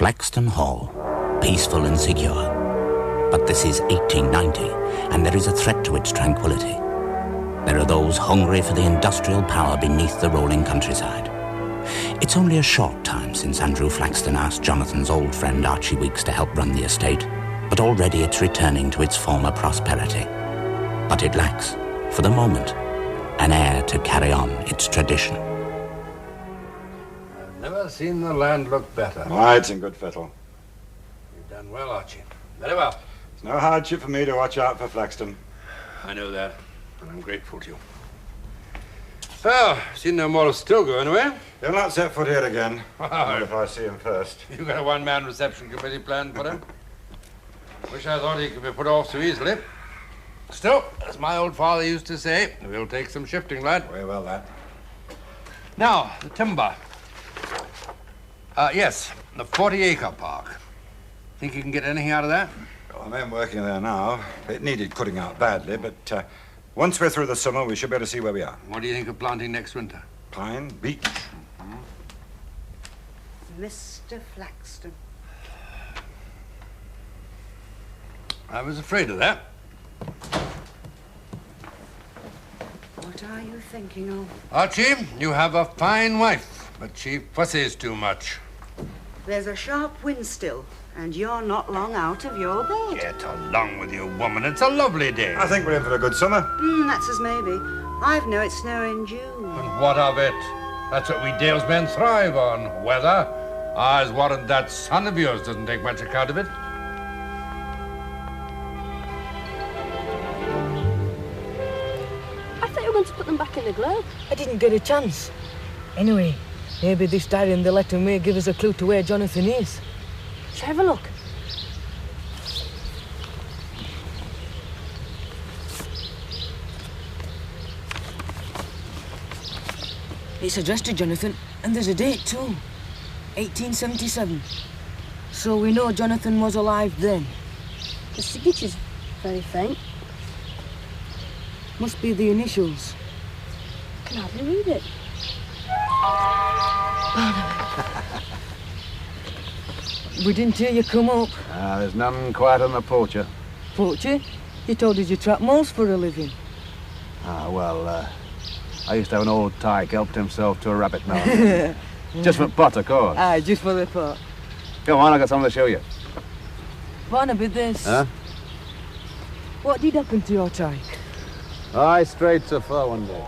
Flaxton Hall, peaceful and secure. But this is 1890, and there is a threat to its tranquility. There are those hungry for the industrial power beneath the rolling countryside. It's only a short time since Andrew Flaxton asked Jonathan's old friend Archie Weeks to help run the estate, but already it's returning to its former prosperity. But it lacks, for the moment, an heir to carry on its tradition. I've never seen the land look better. Why, it's in good fettle. You've done well, Archie. Very well. It's no hardship for me to watch out for Flaxton. I know that, and I'm grateful to you. Well, seen no more of Stilgo anyway. He'll not set foot here again. Oh. Not if I see him first. You got a one-man reception committee planned for him? Wish I thought he could be put off so easily. Still, as my old father used to say, we'll take some shifting, lad. Very well, that. Now, the timber. Yes, the 40-acre park. Think you can get anything out of that? Well, the men working there now. It needed cutting out badly, but once we're through the summer, we should be able to see where we are. What do you think of planting next winter? Pine, beech. Mr. Flaxton. I was afraid of that. What are you thinking of? Archie, you have a fine wife, but she fusses too much. There's a sharp wind still, and you're not long out of your bed. Get along with you, woman. It's a lovely day. I think we're in for a good summer. That's as maybe. I've known it snow in June. And what of it? That's what we Dalesmen thrive on, weather. I's warrant that son of yours doesn't take much account of it. I thought you were going to put them back in the globe. I didn't get a chance. Anyway, maybe this diary in the letter may give us a clue to where Jonathan is. Let's have a look. It's addressed to Jonathan, and there's a date too. 1877. So we know Jonathan was alive then. The signature's very faint. Must be the initials. I can hardly read it. We didn't hear you come up. There's none quite on the poacher. Poacher? You told us you trap moles for a living. I used to have an old tyke helped himself to a rabbit now and then. Just for pot, of course. Aye, just for the pot. Come on, I've got something to show you. Barnaby, this. Huh? What did happen to your tyke? I strayed so far one day.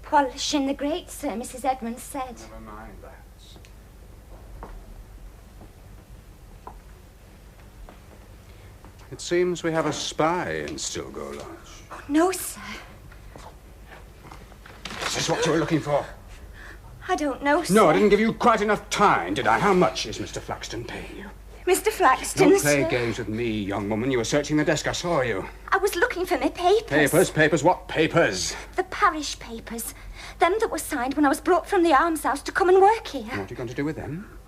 Polishing the grate, sir, Mrs. Edmonds said. Never mind that. It seems we have a spy in Stilgo Lodge. Oh, no, sir. Is this what you were looking for? I don't know, sir. No, I didn't give you quite enough time, did I? How much is Mr. Flaxton paying you? Mr. Flaxton, Don't play sir. games with me, young woman. You were searching the desk. I saw you. I was looking for my papers. Papers? Papers? What papers? The parish papers. Them that were signed when I was brought from the almshouse to come and work here. What are you going to do with them?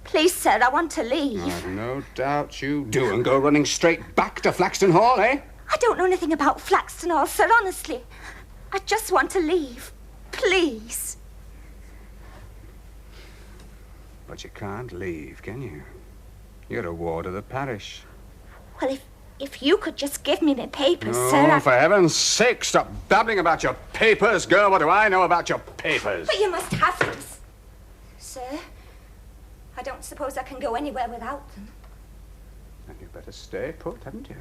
Please, sir, I want to leave. I've no doubt you do, and go running straight back to Flaxton Hall, eh? I don't know anything about Flaxton Hall, sir, honestly. I just want to leave. Please. But you can't leave, can you? You're a ward of the parish. Well, if you could just give me my papers, Oh, sir, for heaven's sake, stop babbling about your papers, girl. What do I know about your papers? But you must have them. Sir, I don't suppose I can go anywhere without them. Then you'd better stay put, haven't you?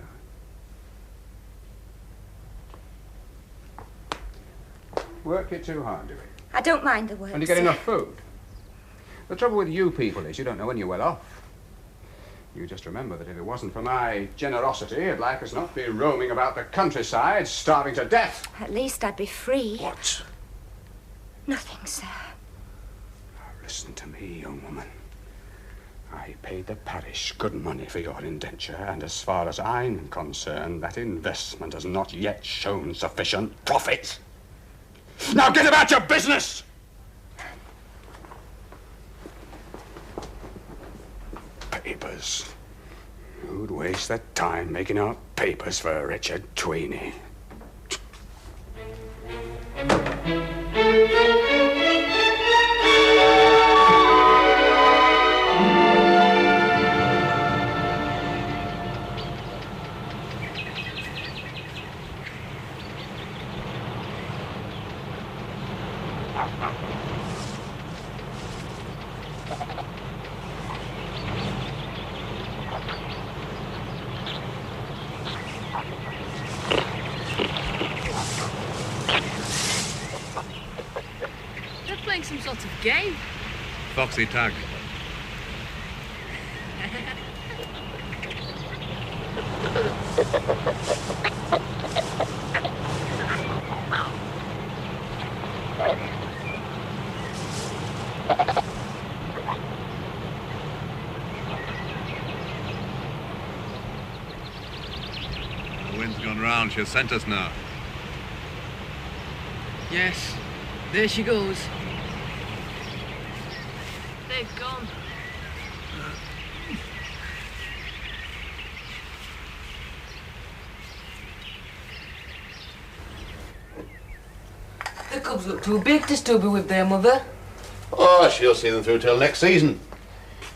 Work you too hard, do you? I don't mind the work, And you get sir. enough food. The trouble with you people is you don't know when you're well off. You just remember that if it wasn't for my generosity, you'd like us not be roaming about the countryside, starving to death. At least I'd be free. What? Nothing, sir. Listen to me, young woman. I paid the parish good money for your indenture, and as far as I'm concerned, that investment has not yet shown sufficient profit. Now get about your business! Papers. Who'd waste their time making out papers for Richard Tweeny? They're playing some sort of game. Foxy tag. The wind's gone round. She'll scent us now. Yes, there she goes. They've gone. The cubs look too big to still be with their mother. Oh, she'll see them through till next season.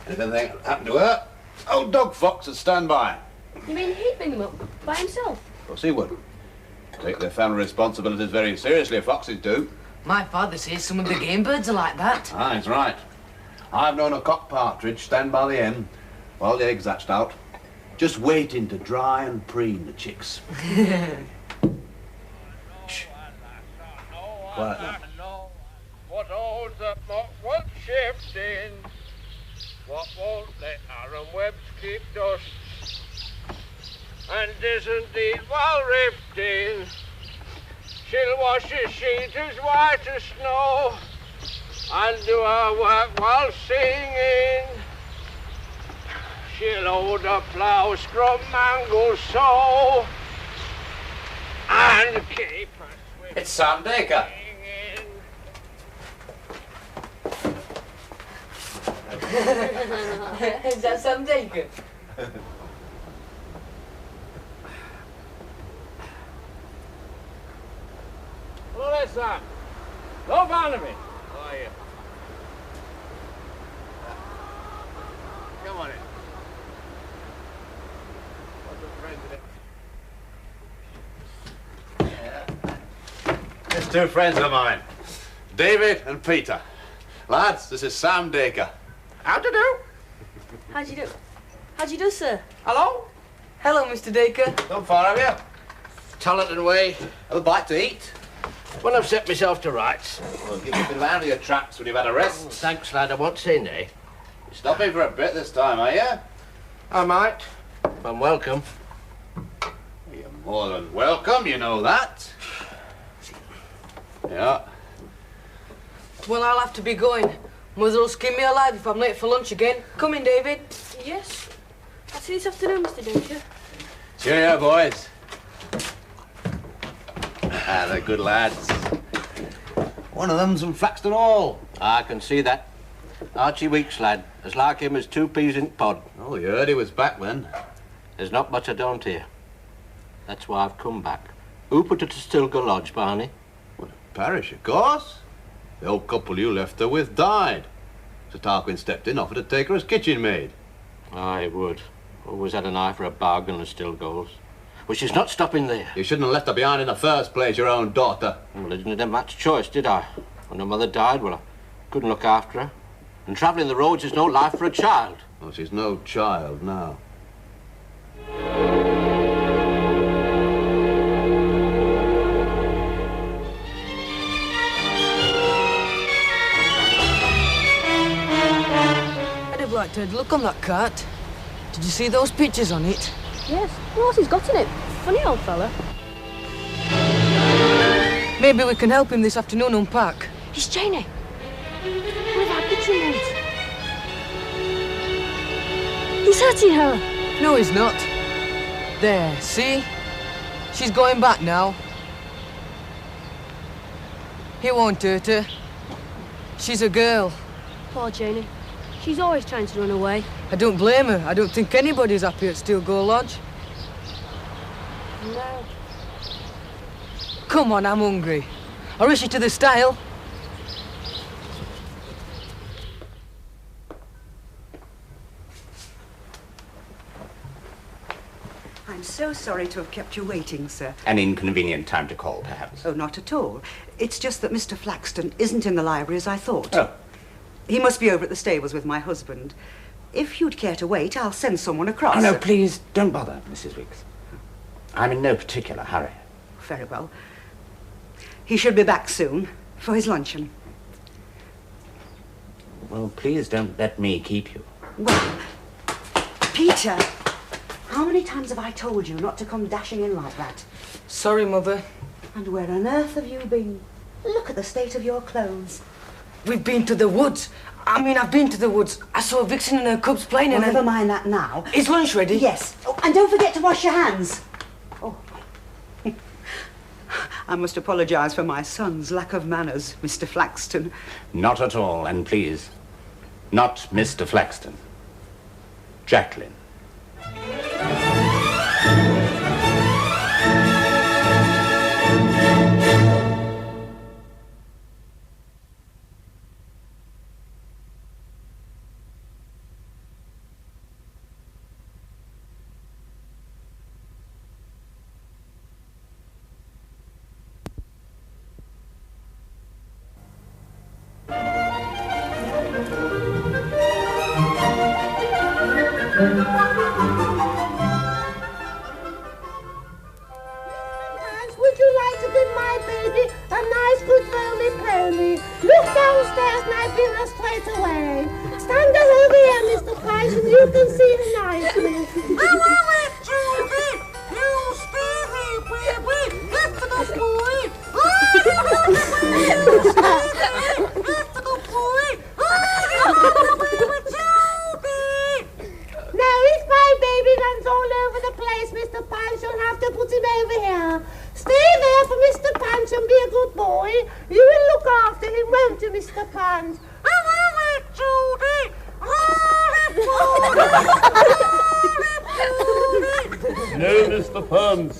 If anything happened to her, old dog Fox would stand by. You mean he'd bring them up by himself? Of course he would. Take their family responsibilities very seriously, foxes do. My father says some of the game birds are like that. Ah, he's right. I've known a cock partridge stand by the hen while the eggs hatched out, just waiting to dry and preen the chicks. Shh. Quiet now. What holds up not one shifting, what won't let Aaron Webbs keep dust, and isn't it while rifting, she'll wash her sheet as white as snow, and do her work while singing. She'll hold a plough, scrub mangle sow, and keep her swift. It's Sam Dacre. Is that Sam Dacre? Hello there, Sam. Hello, Barnaby. How are you? Come on in. There's two friends of mine, David and Peter. Lads, this is Sam Dacre. How to do? How do you do? How do you do, sir? Hello? Hello, Mr. Dacre. Not far, have you? Talent way. Have a bite to eat? When I've set myself to rights. Well, give you a bit of hand of your tracks when you've had a rest. Thanks, lad. I won't say nay. You're stopping for a bit this time, are you? I might. If I'm welcome. You're more than welcome, you know that. Yeah. Well, I'll have to be going. Mother'll skin me alive if I'm late for lunch again. Come in, David. Yes. I'll see you this afternoon, Mr. Dacre. Cheerio, boys. Ah, they're good lads. One of them's from Flaxton Hall. I can see that. Archie Weeks, lad. As like him as 2 peas in pod. Oh, you heard he was back then. There's not much I don't hear. That's why I've come back. Who put her to Stilgo Lodge, Barney? Well, parish, of course. The old couple you left her with died. So Tarquin stepped in, offered to take her as kitchen maid. I would. Always had an eye for a bargain, as Stilgo's. But she's not stopping there. You shouldn't have left her behind in the first place, your own daughter. Well, I didn't have much choice, did I? When her mother died, well, I couldn't look after her. And travelling the roads is no life for a child. Well, she's no child now. I'd have liked to have a look on that cart. Did you see those pictures on it? Yes. What else he's got in it? Funny old fella. Maybe we can help him this afternoon unpack. It's Janie. One of our kitchen maids. He's hurting her. No, he's not. There, see? She's going back now. He won't hurt her. She's a girl. Poor Janie. She's always trying to run away. I don't blame her. I don't think anybody's happy at Steelgo Lodge. No. Come on, I'm hungry. I'll rush you to the stile. I'm so sorry to have kept you waiting, sir. An inconvenient time to call, perhaps. Oh, not at all. It's just that Mr. Flaxton isn't in the library as I thought. Oh. He must be over at the stables with my husband. If you'd care to wait, I'll send someone across. Oh, no, please, don't bother, Mrs. Weeks. I'm in no particular hurry. Very well. He should be back soon for his luncheon. Well, please don't let me keep you. Well, Peter, how many times have I told you not to come dashing in like that? Sorry, Mother. And where on earth have you been? Look at the state of your clothes. We've been to the woods. I've been to the woods. I saw Vixen and her cubs playing Well, and... never mind that now. Is lunch ready? Yes. Oh, and don't forget to wash your hands. Oh. I must apologise for my son's lack of manners, Mr. Flaxton. Not at all, and please, not Mr. Flaxton. Jacqueline. Would you like to give my baby a nice good roly-poly? Look downstairs and I'll bring her straight away. Stand over here, Mr. Price, and you can see her nicely. I love it, Judy! You stay here, baby! Get to the boy! Get to the boy! Now, if my baby runs all over the place, Mr. Punch, you'll have to put him over here. Stay there for Mr. Punch and be a good boy. You will look after him, won't you, Mr. Punch? I love it, Judy! No, Mr. Punch.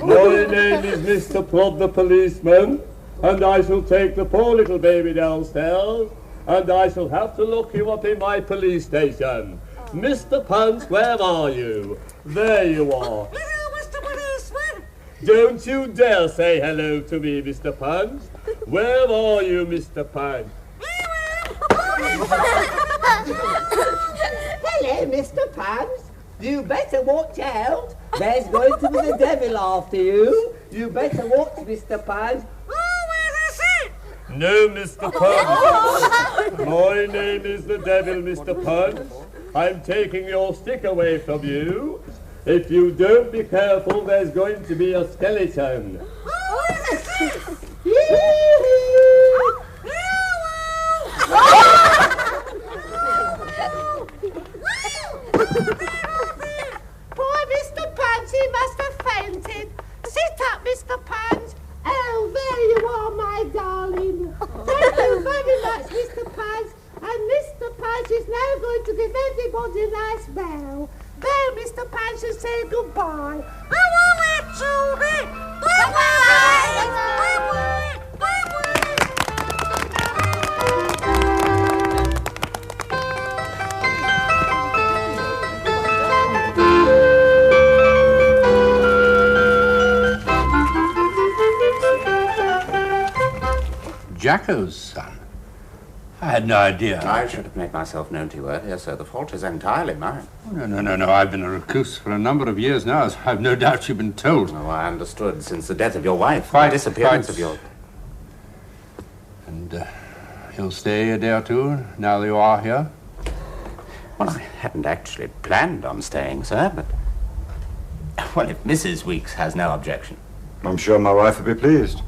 My name is Mr. Plod the policeman, and I shall take the poor little baby downstairs, and I shall have to look you up in my police station. Mr. Punch, where are you? There you are. Hello, Mr. Policeman. Don't you dare say hello to me, Mr. Punch. Where are you, Mr. Punch? Hello, Mr. Punch. You better watch out. There's going to be the devil after you. You better watch, Mr. Punch. No, Mr. Punch. My name is the devil, Mr. Punch. I'm taking your stick away from you. If you don't be careful, there's going to be a skeleton. Poor Mr. Punch, he must have fainted. Sit up, Mr. Punch. Oh, there you are, my darling. Thank you very much, Mr. Punch. And Mr. Punch is now going to give everybody a nice bow. Bow, Mr. Punch, and say goodbye. I love it, Judy. Bye-bye. Bye-bye. Jacko's son? I had no idea. I should have made myself known to you earlier, sir. The fault is entirely mine. Oh, no. I've been a recluse for a number of years now, as I've no doubt you've been told. Oh, I understood. Since the death of your wife, Quite, the disappearance quite. of your... And you'll stay a day or two, now that you are here? Well, I hadn't actually planned on staying, sir, but... Well, if Mrs. Weeks has no objection... I'm sure my wife would be pleased.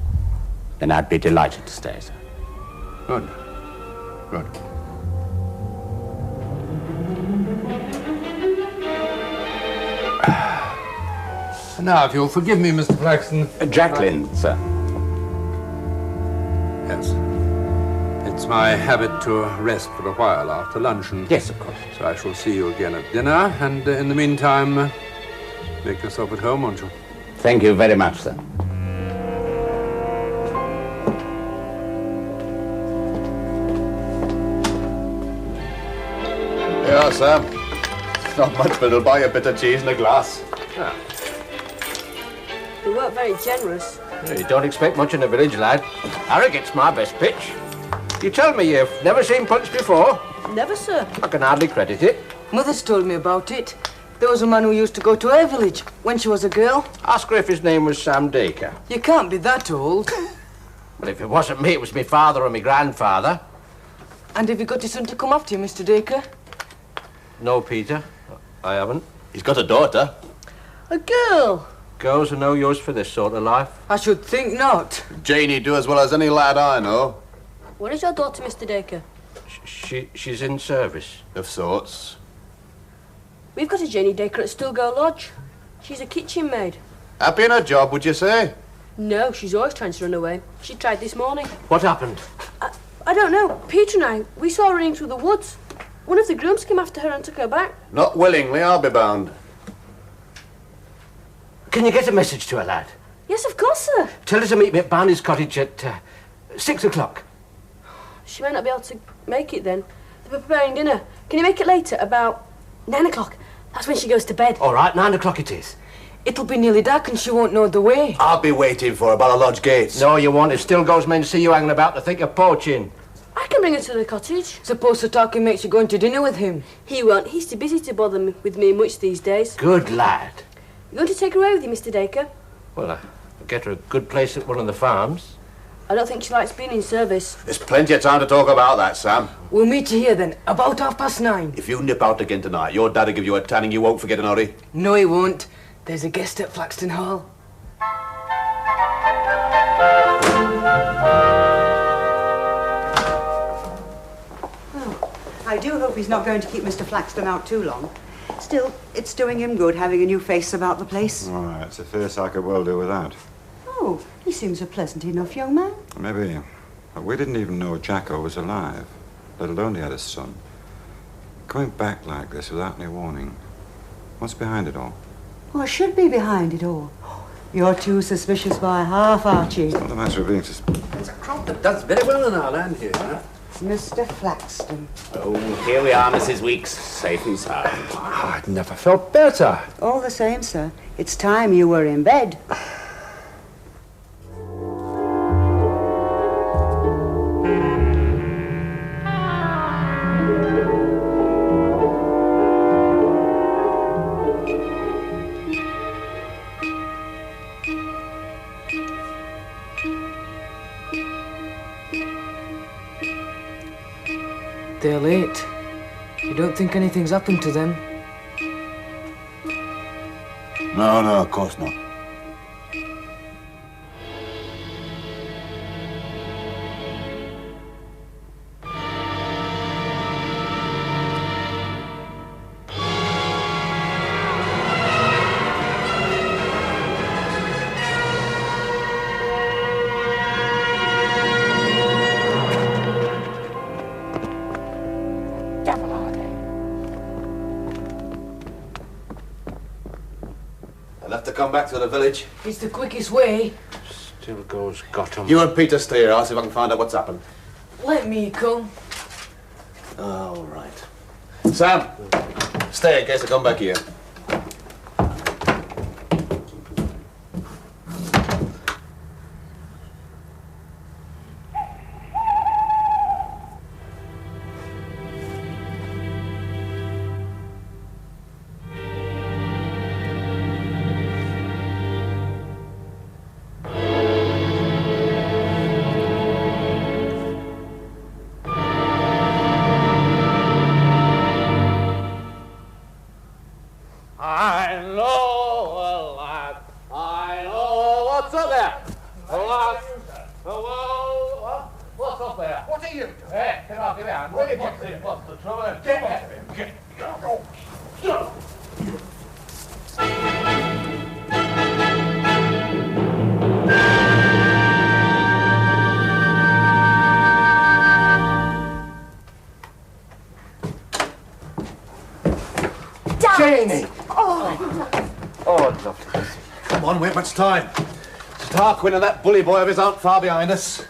Then I'd be delighted to stay, sir. Good. Good. Now, if you'll forgive me, Mr. Flaxton. Jacqueline, sir. Yes. It's my habit to rest for a while after luncheon. Yes, of course. So I shall see you again at dinner, and in the meantime, make yourself at home, won't you? Thank you very much, sir. Yeah, Sam. Not much, but it'll buy you a bit of cheese and a glass. Ah. You weren't very generous. You don't expect much in the village, lad. Harrogate's my best pitch. You tell me you've never seen punch before? Never, sir. I can hardly credit it. Mother's told me about it. There was a man who used to go to Heir village when she was a girl. Ask her if his name was Sam Dacre. You can't be that old. Well, if it wasn't me, it was my father or my grandfather. And have you got your son to come after you, Mr. Dacre? No, Peter. I haven't. He's got a daughter. A girl? Girls are no use for this sort of life. I should think not. Janie do as well as any lad I know. Where is your daughter, Mr. Dacre? She's in service. Of sorts. We've got a Janie Dacre at Stillgo Lodge. She's a kitchen maid. Happy in her job, would you say? No, she's always trying to run away. She tried this morning. What happened? I don't know. Peter and I, we saw her running through the woods. One of the grooms came after her and took her back. Not willingly, I'll be bound. Can you get a message to her, lad? Yes, of course, sir. Tell her to meet me at Barney's cottage at 6 o'clock. She might not be able to make it then. They're preparing dinner. Can you make it later, about 9 o'clock? That's when she goes to bed. All right, 9 o'clock it is. It'll be nearly dark and she won't know the way. I'll be waiting for her by the lodge gates. No, you won't. If Stillgo's men see you hanging about, they think you're poaching. I can bring her to the cottage. Suppose the talking makes you going to dinner with him? He won't. He's too busy to bother with me much these days. Good lad. You going to take her away with you, Mr. Dacre? Well, I'll get her a good place at one of the farms. I don't think she likes being in service. There's plenty of time to talk about that, Sam. We'll meet you here then, about 9:30. If you nip out again tonight, your dad'll give you a tanning you won't forget in a hurry. No, he won't. There's a guest at Flaxton Hall. I do hope he's not going to keep Mr. Flaxton out too long. Still, it's doing him good having a new face about the place. All right, it's a face I could well do without. Oh, he seems a pleasant enough young man. Maybe. But we didn't even know Jacko was alive, let alone he had a son. Coming back like this without any warning. What's behind it all? What should be behind it all? You're too suspicious by half, Archie. It's not a matter of being suspicious. There's a crop that does very well in our land here, you know. Mr. Flaxton. Oh, here we are, Mrs. Weeks, safe and sound. I'd never felt better. All the same, sir. It's time you were in bed. They're late. You don't think anything's happened to them? No, of course not. Come back to the village. It's the quickest way. Stillgo's got 'em. You and Peter stay here. I'll see if I can find out what's happened. Let me come. All right. Sam, stay in case I come back here. Dad! Janie! Oh, Oh, lovely. Come on, we haven't much time. Tarquin and that bully boy of his aren't far behind us.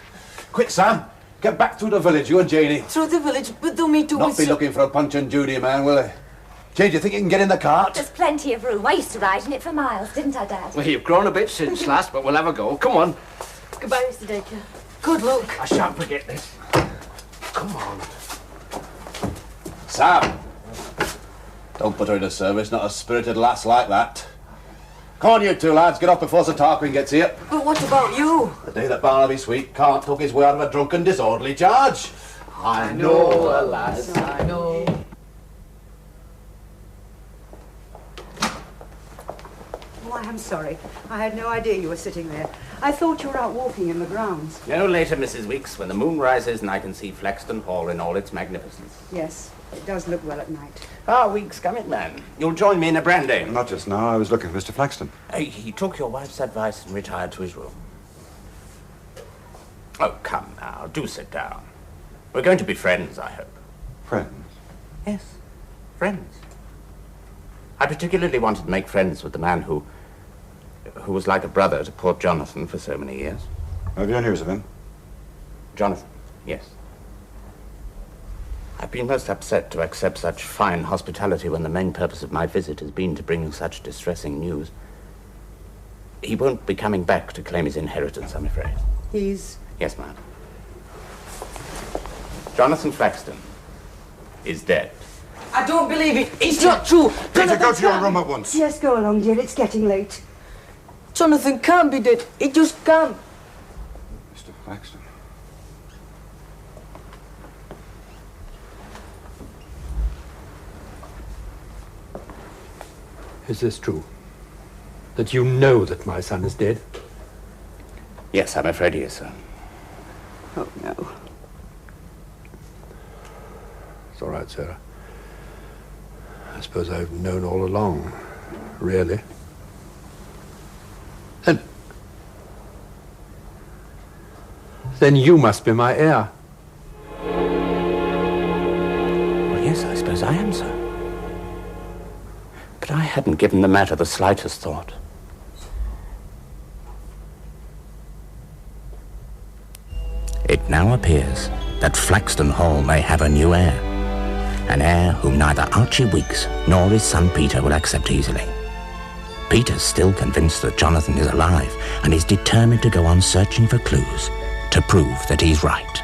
Quick, Sam. Get back through the village, you and Janie. Through the village, but don't mean to... Not be looking for a Punch and Judy man, will they? Jane, do you think you can get in the cart? there's plenty of room. I used to ride in it for miles, didn't I, Dad? Well, you've grown a bit since last, but we'll have a go. Come on. Goodbye, Mr. Dacre. Good luck. I shan't forget this. Come on. Sam! Don't put her in a service, not a spirited lass like that. Come on, you two lads, get off before Sir Tarquin gets here. But what about you? The day that Barnaby Sweet can't took his way out of a drunken, disorderly charge. I know, alas, I know. Oh, I am sorry. I had no idea you were sitting there. I thought you were out walking in the grounds. No later, Mrs. Weeks, when the moon rises and I can see Flaxton Hall in all its magnificence. Yes, it does look well at night. Ah, Weeks, come in, man. You'll join me in a brandy. Not just now. I was looking for Mr. Flaxton. He took your wife's advice and retired to his room. Oh, come now. Do sit down. We're going to be friends, I hope. Friends? Yes, friends. I particularly wanted to make friends with the man who was like a brother to poor Jonathan for so many years. Have you any news of him? Jonathan, yes. I've been most upset to accept such fine hospitality when the main purpose of my visit has been to bring such distressing news. He won't be coming back to claim his inheritance, I'm afraid. He's... Yes, ma'am. Jonathan Flaxton is dead. I don't believe it. It's not true. Peter, go to your room at once. Yes, go along, dear. It's getting late. Jonathan can't be dead. He just can't. Mr. Flaxton. Is this true? That you know that my son is dead? Yes, I'm afraid he is, sir. Oh, no. It's all right, Sarah. I suppose I've known all along, really. Then you must be my heir. Well, yes, I suppose I am, sir. But I hadn't given the matter the slightest thought. It now appears that Flaxton Hall may have a new heir. An heir whom neither Archie Weeks nor his son Peter will accept easily. Peter's still convinced that Jonathan is alive and is determined to go on searching for clues to prove that he's right.